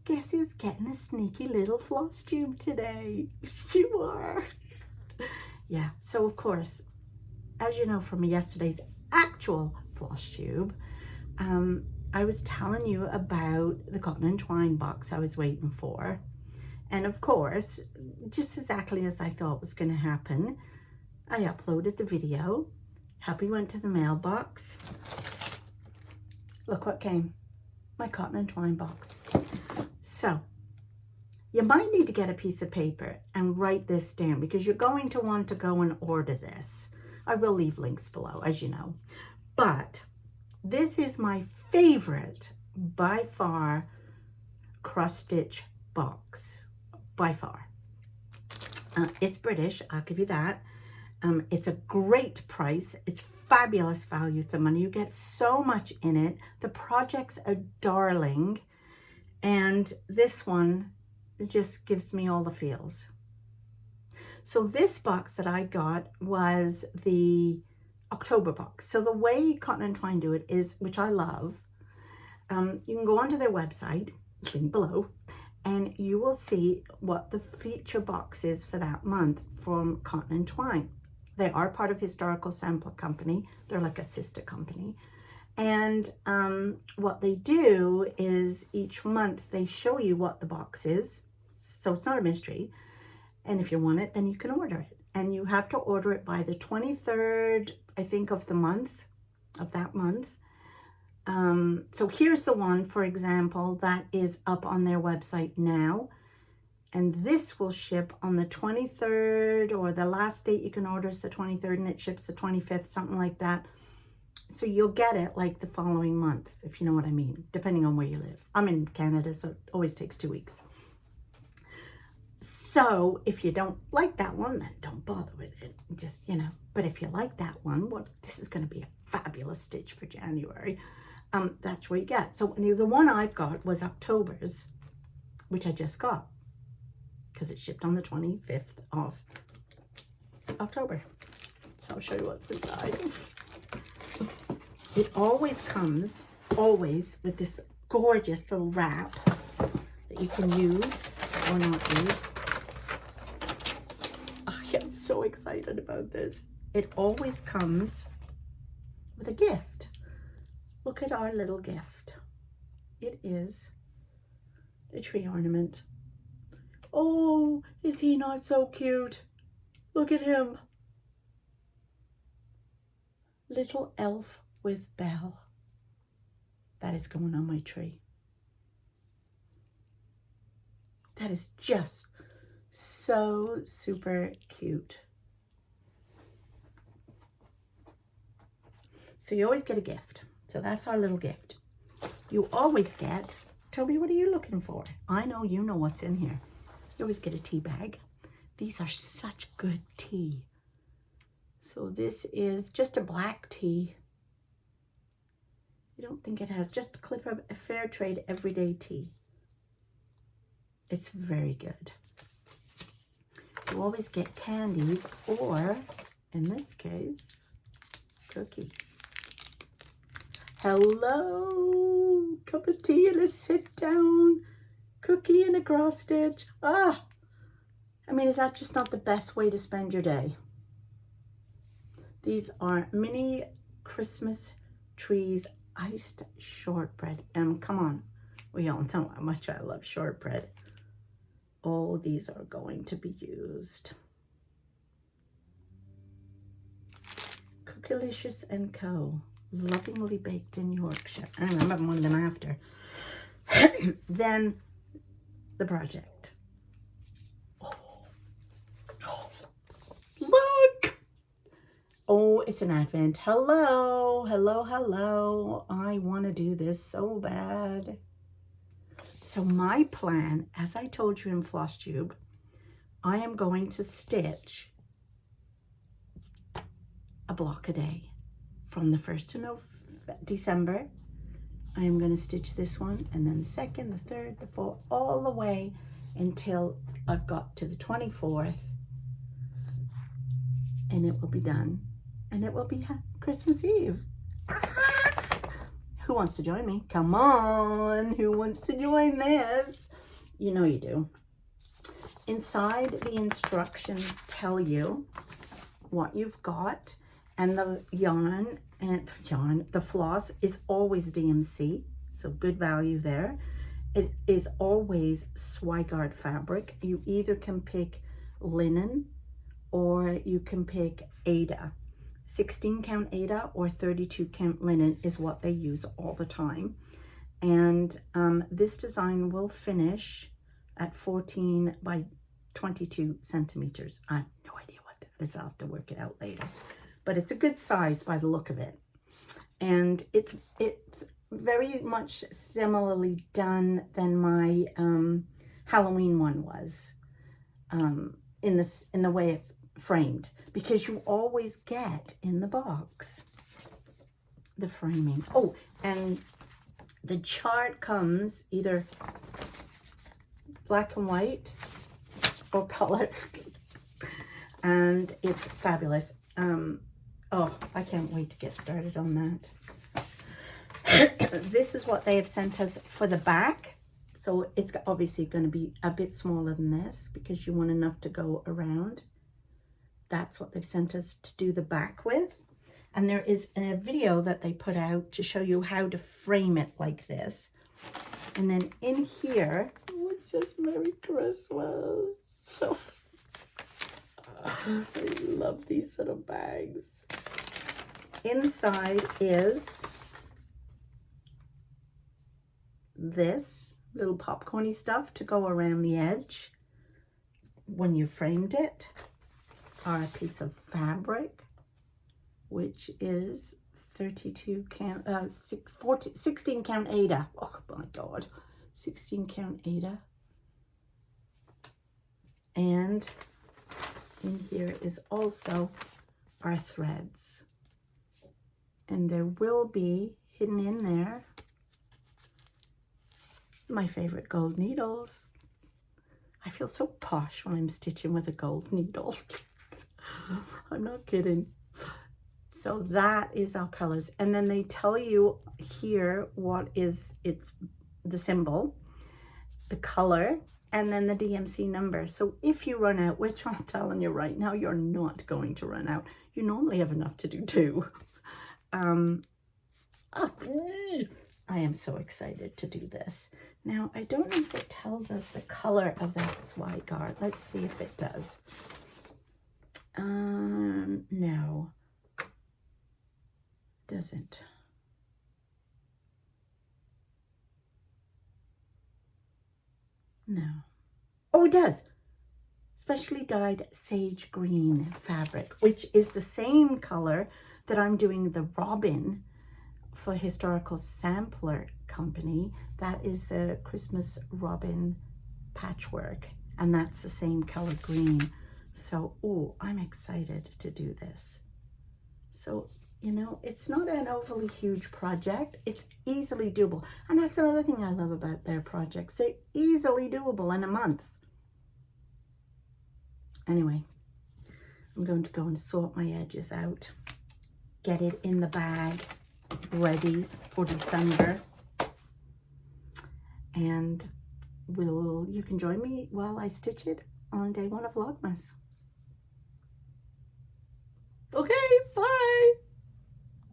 guess who's getting a sneaky little Flosstube today? You are. Yeah, so of course, as you know from yesterday's actual Flosstube, I was telling you about the Cotton Twine box I was waiting for. And of course, just exactly as I thought was going to happen, I uploaded the video. Happy went to the mailbox. Look what came. My Cotton Twine box. So, you might need to get a piece of paper and write this down because you're going to want to go and order this. I will leave links below, as you know. But this is my favorite, by far, cross-stitch box. By far. It's British, I'll give you that. It's a great price. It's fabulous value for money. You get so much in it. The project's a darling. And this one just gives me all the feels. So this box that I got was the October box. So the way Cotton Twine do it is, which I love, you can go onto their website, link below, and you will see what the feature box is for that month from Cotton Twine. They are part of Historical Sampler Company. They're like a sister company. And what they do is each month they show you what the box is. So it's not a mystery. And if you want it, then you can order it. And you have to order it by the 23rd, I think, of the month, of that month. So here's the one, for example, that is up on their website now. And this will ship on the 23rd, or the last date you can order is the 23rd, and it ships the 25th, something like that. So you'll get it like the following month, if you know what I mean, depending on where you live. I'm in Canada, so it always takes 2 weeks. So if you don't like that one, then don't bother with it. Just, you know, but if you like that one, well, this is going to be a fabulous stitch for January. That's what you get. So the one I've got was October's, which I just got because it shipped on the 25th of October. So I'll show you what's inside. It always comes, with this gorgeous little wrap that you can use or not use. Oh, I'm so excited about this. It always comes with a gift. Look at our little gift. It is a tree ornament. Oh, is he not so cute? Look at him. Little elf with bell. That is going on my tree. That is just so super cute. So you always get a gift. So that's our little gift. You always get, Toby, what are you looking for? I know you know what's in here. You always get a tea bag. These are such good tea. So this is just a black tea. I don't think it has, just a clip of a fair trade everyday tea. It's very good. You always get candies or, in this case, cookies. Hello, cup of tea and a sit down, cookie and a cross stitch. I mean, is that just not the best way to spend your day? These are mini Christmas trees iced shortbread. And come on, we all know how much I love shortbread. Oh, these are going to be used. Cookalicious & Co. Lovingly baked in Yorkshire. I remember one of them after. Then the project. Oh, look! Oh, it's an advent. Hello, hello, hello. I want to do this so bad. So my plan, as I told you in Flosstube, I am going to stitch a block a day. From the 1st of December, I am going to stitch this one, and then the 2nd, the 3rd, the 4th, all the way until I've got to the 24th, and it will be done, and it will be Christmas Eve. who wants to join me? Come on, who wants to join this? You know you do. Inside, the instructions tell you what you've got, and the the floss is always DMC, so good value there. It is always Swigard fabric. You either can pick linen or you can pick Aida. 16 count Aida or 32 count linen is what they use all the time. And this design will finish at 14 by 22 centimeters. I have no idea what that is. I'll have to work it out later. But it's a good size by the look of it. And it's very much similarly done than my Halloween one was, in the way it's framed, because you always get in the box the framing. Oh, and the chart comes either black and white or color, and it's fabulous. Oh, I can't wait to get started on that. This is what they have sent us for the back. So it's obviously going to be a bit smaller than this because you want enough to go around. That's what they've sent us to do the back with. And there is a video that they put out to show you how to frame it like this. And then in here, oh, it says Merry Christmas. So I love these little bags. Inside is this little popcorny stuff to go around the edge when you framed it, or a piece of fabric, which is 32 count, 16 count Aida. Oh my God, 16 count Aida. And in here is also our threads. And there will be hidden in there my favorite gold needles. I feel so posh when I'm stitching with a gold needle. I'm not kidding. So that is our colors. And then they tell you here what is the symbol, the color, and then the DMC number. So if you run out, which I'm telling you right now, you're not going to run out. You normally have enough to do too. I am so excited to do this. Now, I don't know if it tells us the color of that Swigard. Let's see if it does. No. Doesn't. No. Oh, it does. Specially dyed sage green fabric, which is the same color that I'm doing the robin for Historical Sampler Company. That is the Christmas robin patchwork, and that's the same color green. So, oh, I'm excited to do this. So, you know, it's not an overly huge project. It's easily doable. And that's another thing I love about their projects. They're easily doable in a month. Anyway, I'm going to go and sort my edges out, get it in the bag, ready for December. And you can join me while I stitch it on day 1 of Vlogmas. Okay, bye.